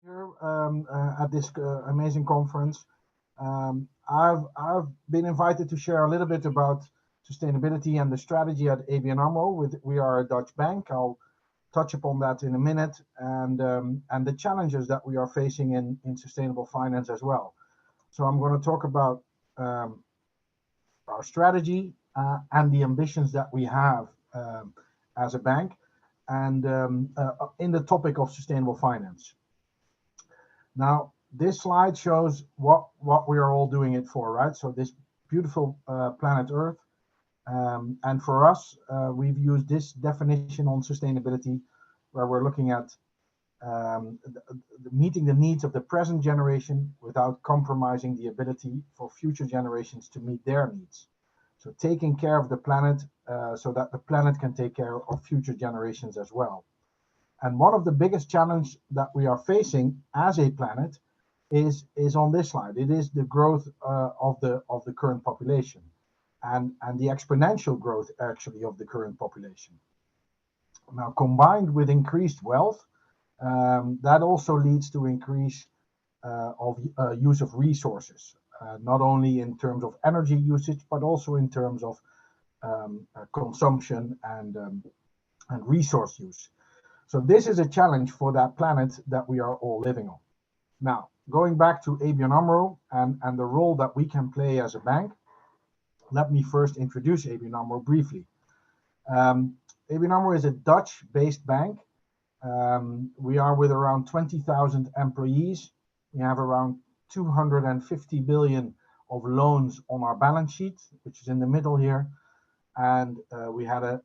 Here at this amazing conference. I've been invited to share a little bit about sustainability and the strategy at ABN AMRO. We are a Dutch bank. I'll touch upon that in a minute, and the challenges that we are facing in sustainable finance as well. So I'm going to talk about um, our strategy and the ambitions that we have as a bank, and in the topic of sustainable finance. Now, this slide shows what we are all doing it for, right? So this beautiful planet Earth, and for us, we've used this definition on sustainability, where we're looking at meeting the needs of the present generation without compromising the ability for future generations to meet their needs. So taking care of the planet so that the planet can take care of future generations as well. And one of the biggest challenges that we are facing as a planet is on this slide. It is the growth of the current population, and the exponential growth actually of the current population. Now, combined with increased wealth, that also leads to increase of use of resources, not only in terms of energy usage, but also in terms of consumption and resource use. So this is a challenge for that planet that we are all living on. Now, going back to ABN AMRO and the role that we can play as a bank, let me first introduce ABN AMRO briefly. ABN AMRO is a Dutch-based bank. We are with around 20,000 employees. We have around 250 billion of loans on our balance sheet, which is in the middle here. And we had an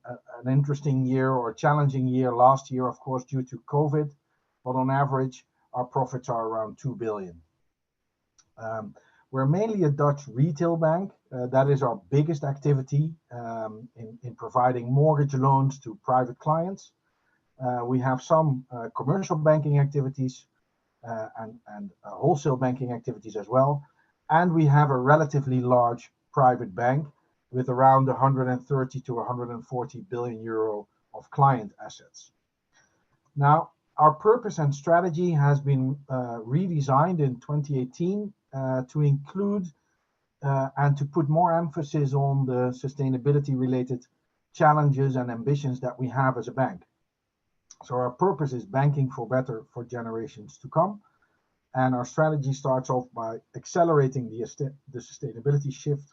interesting year or challenging year last year, of course, due to COVID. But on average, our profits are around 2 billion. We're mainly a Dutch retail bank. That is our biggest activity in providing mortgage loans to private clients. We have some commercial banking activities and wholesale banking activities as well. And we have a relatively large private bank with around 130 to 140 billion euro of client assets. Now, our purpose and strategy has been redesigned in 2018 to include and to put more emphasis on the sustainability related challenges and ambitions that we have as a bank. So our purpose is banking for better for generations to come. And our strategy starts off by accelerating the sustainability shift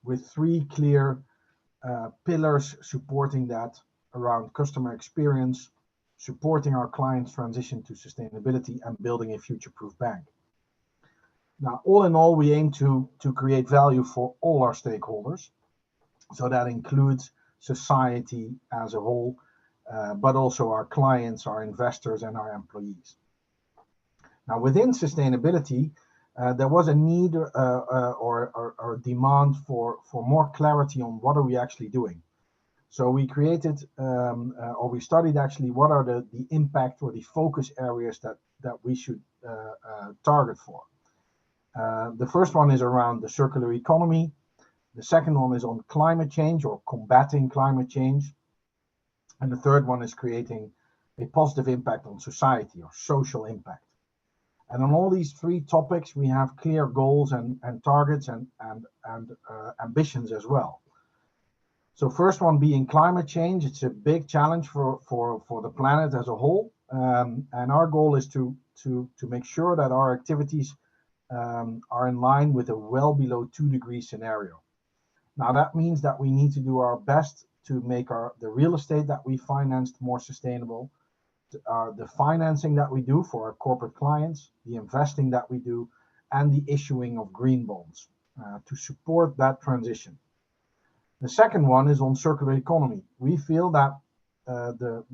with three clear pillars supporting that around customer experience, supporting our clients' transition to sustainability, and building a future-proof bank. Now, all in all, we aim to create value for all our stakeholders. So that includes society as a whole, but also our clients, our investors, and our employees. Now, within sustainability, there was a need or demand for more clarity on what are we actually doing. So we created or we studied actually what are the impact or the focus areas that we should target for. The first one is around the circular economy. The second one is on climate change or combating climate change. And the third one is creating a positive impact on society or social impact. And on all these three topics, we have clear goals and targets and ambitions as well. So first one being climate change. It's a big challenge for the planet as a whole. And our goal is to make sure that our activities are in line with a well below 2 degree scenario. Now that means that we need to do our best to make the real estate that we financed more sustainable, the financing that we do for our corporate clients, the investing that we do, and the issuing of green bonds to support that transition. The second one is on circular economy. We feel that the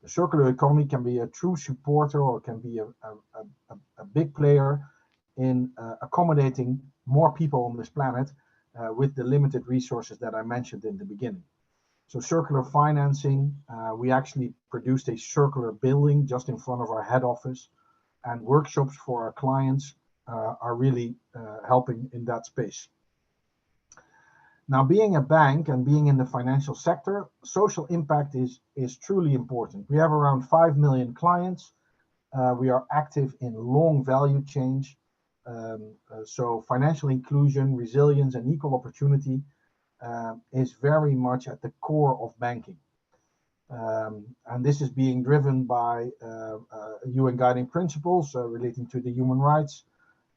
circular economy can be a true supporter or can be a big player in accommodating more people on this planet with the limited resources that I mentioned in the beginning. So circular financing, we actually produced a circular building just in front of our head office, and workshops for our clients are really helping in that space. Now, being a bank and being in the financial sector, social impact is truly important. We have around 5 million clients. We are active in long value chains. So financial inclusion, resilience, and equal opportunity is very much at the core of banking. And this is being driven by UN guiding principles relating to the human rights,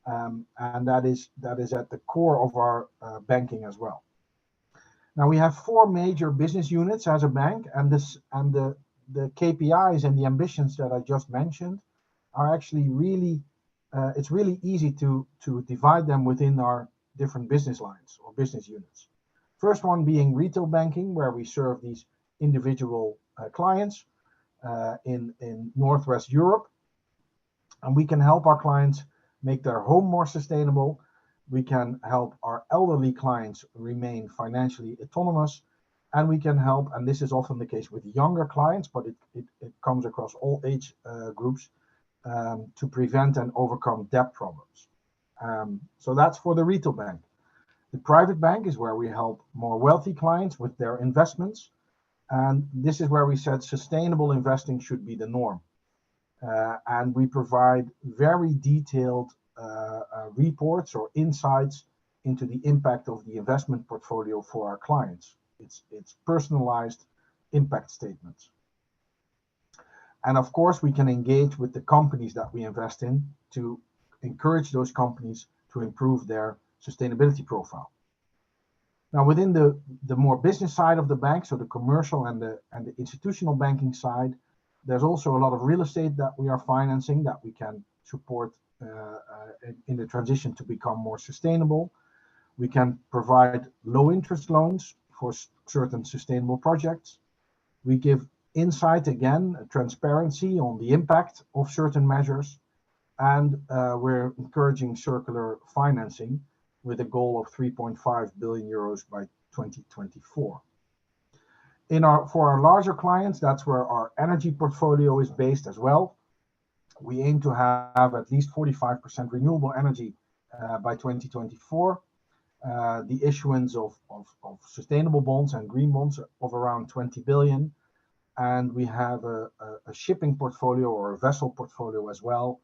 and that is at the core of our banking as well. Now we have four major business units as a bank, and the KPIs and the ambitions that I just mentioned are actually really it's really easy to divide them within our different business lines or business units. First one being retail banking, where we serve these individual clients in Northwest Europe, and we can help our clients make their home more sustainable. We can help our elderly clients remain financially autonomous, and we can help, and this is often the case with younger clients, but it comes across all age groups, to prevent and overcome debt problems. So that's for the retail bank. The private bank is where we help more wealthy clients with their investments, and this is where we said sustainable investing should be the norm. And we provide very detailed reports or insights into the impact of the investment portfolio for our clients. It's personalized impact statements. And of course, we can engage with the companies that we invest in to encourage those companies to improve their sustainability profile. Now, within the more business side of the bank, so the commercial and the institutional banking side, there's also a lot of real estate that we are financing that we can support in the transition to become more sustainable. We can provide low interest loans for certain sustainable projects. We give insight, again, transparency on the impact of certain measures, and we're encouraging circular financing with a goal of 3.5 billion euros by 2024. For our larger clients, that's where our energy portfolio is based as well. We aim to have at least 45% renewable energy by 2024. The issuance of sustainable bonds and green bonds of around 20 billion. And we have a shipping portfolio or a vessel portfolio as well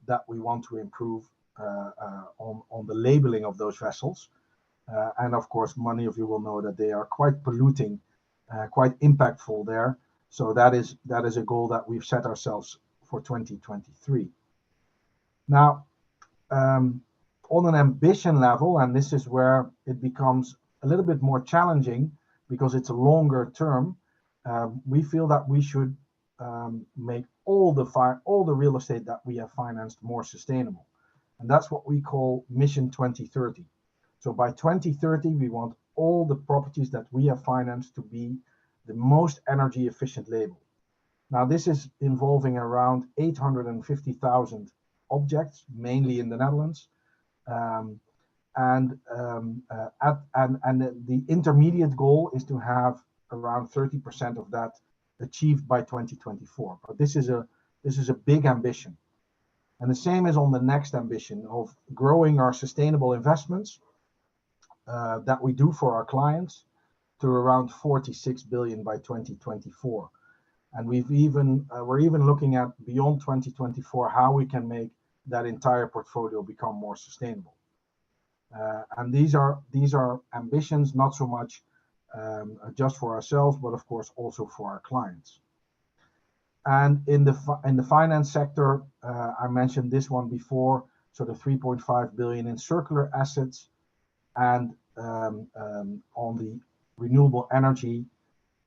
that we want to improve on the labeling of those vessels. And of course, many of you will know that they are quite polluting, quite impactful there. So that is a goal that we've set ourselves for 2023. Now, on an ambition level, and this is where it becomes a little bit more challenging because it's a longer term, we feel that we should make all the real estate that we have financed more sustainable. And that's what we call Mission 2030. So by 2030, we want all the properties that we have financed to be the most energy efficient label. Now, this is involving around 850,000 objects, mainly in the Netherlands. And the intermediate goal is to have around 30% of that achieved by 2024. But this is a big ambition. And the same is on the next ambition of growing our sustainable investments that we do for our clients to around 46 billion by 2024. And we're even looking at beyond 2024 how we can make that entire portfolio become more sustainable. And these are ambitions, not so much just for ourselves, but of course also for our clients. And in the finance sector, I mentioned this one before, so the 3.5 billion in circular assets, and on the renewable energy,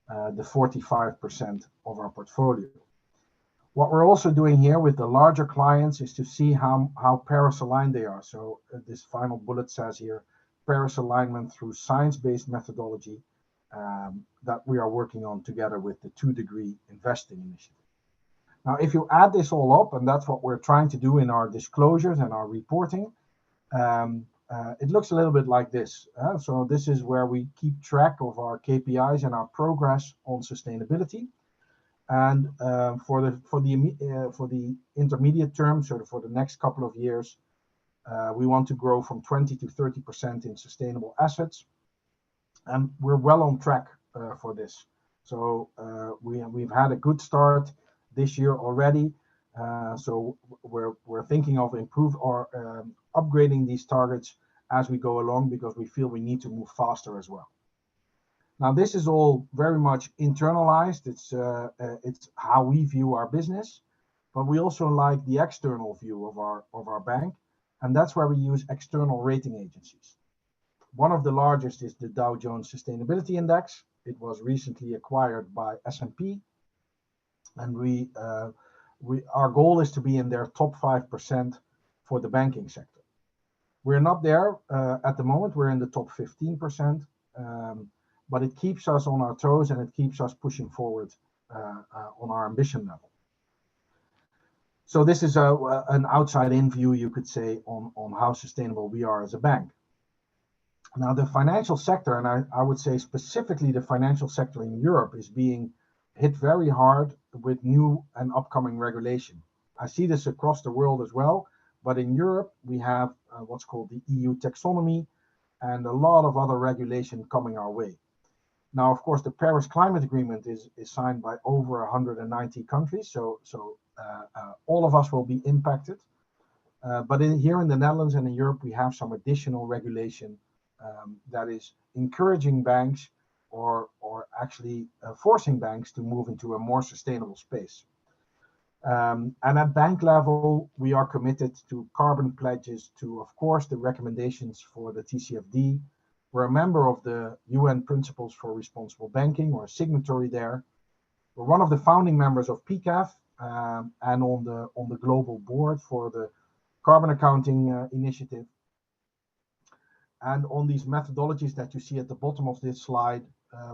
the 45% of our portfolio. What we're also doing here with the larger clients is to see how Paris aligned they are. So this final bullet says here, Paris alignment through science-based methodology that we are working on together with the 2 Degree Investing Initiative. Now, if you add this all up, and that's what we're trying to do in our disclosures and our reporting, it looks a little bit like this. So this is where we keep track of our KPIs and our progress on sustainability. And for the intermediate term, so for the next couple of years, we want to grow from 20 to 30% in sustainable assets, and we're well on track for this. So we've had a good start this year already. So we're thinking of improve or upgrading these targets as we go along, because we feel we need to move faster as well. Now, this is all very much internalized. It's how we view our business, but we also like the external view of our bank, and that's where we use external rating agencies. One of the largest is the Dow Jones Sustainability Index. It was recently acquired by S&P, and our goal is to be in their top 5% for the banking sector. We're not there at the moment. We're in the top 15%, but it keeps us on our toes and it keeps us pushing forward on our ambition level. So this is an outside-in view, you could say, on how sustainable we are as a bank. Now, the financial sector, and I would say specifically the financial sector in Europe, is being hit very hard with new and upcoming regulation. I see this across the world as well, but in Europe, we have what's called the EU taxonomy and a lot of other regulation coming our way. Now, of course, the Paris Climate Agreement is signed by over 190 countries, so all of us will be impacted. But here in the Netherlands and in Europe, we have some additional regulation that is encouraging banks or actually forcing banks to move into a more sustainable space. And at bank level, we are committed to carbon pledges, to, of course, the recommendations for the TCFD. We're a member of the UN Principles for Responsible Banking, or a signatory there. We're one of the founding members of PCAF, and on the global board for the Carbon Accounting Initiative. And on these methodologies that you see at the bottom of this slide,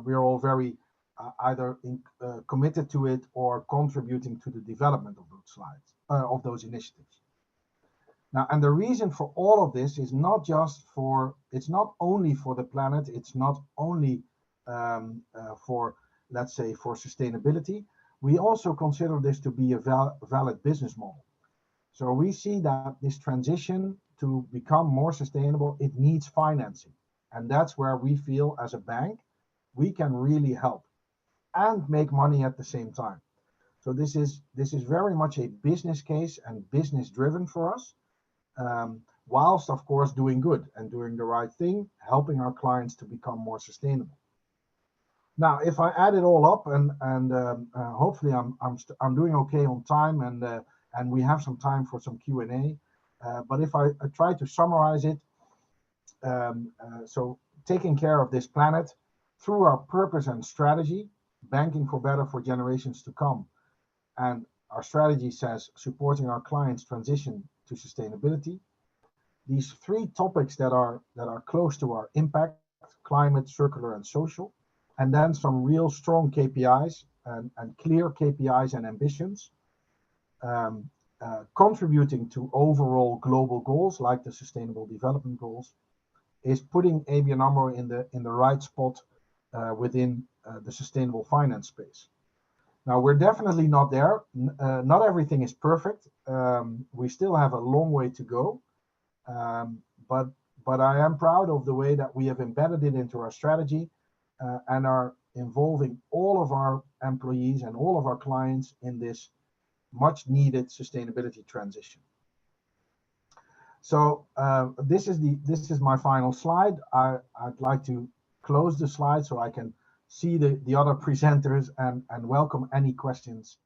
we are all very either committed to it or contributing to the development of those slides, of those initiatives. Now, and the reason for all of this is it's not only for the planet, it's not only for, let's say, for sustainability. We also consider this to be a valid business model. So we see that this transition to become more sustainable, it needs financing. And that's where we feel as a bank, we can really help and make money at the same time. So this is very much a business case and business driven for us, whilst of course doing good and doing the right thing, helping our clients to become more sustainable. Now, if I add it all up, and hopefully I'm doing okay on time, and we have some time for some Q&A. But if I try to summarize it, so taking care of this planet through our purpose and strategy, banking for better for generations to come, and our strategy says supporting our clients' transition to sustainability. These three topics that are close to our impact: climate, circular, and social, and then some real strong KPIs and clear KPIs and ambitions, contributing to overall global goals like the Sustainable Development Goals, is putting ABN AMRO in the right spot within the sustainable finance space. Now, we're definitely not there. Not everything is perfect. We still have a long way to go, but I am proud of the way that we have embedded it into our strategy and are involving all of our employees and all of our clients in this much needed sustainability transition. So this is my final slide. I'd like to close the slide so I can see the other presenters and welcome any questions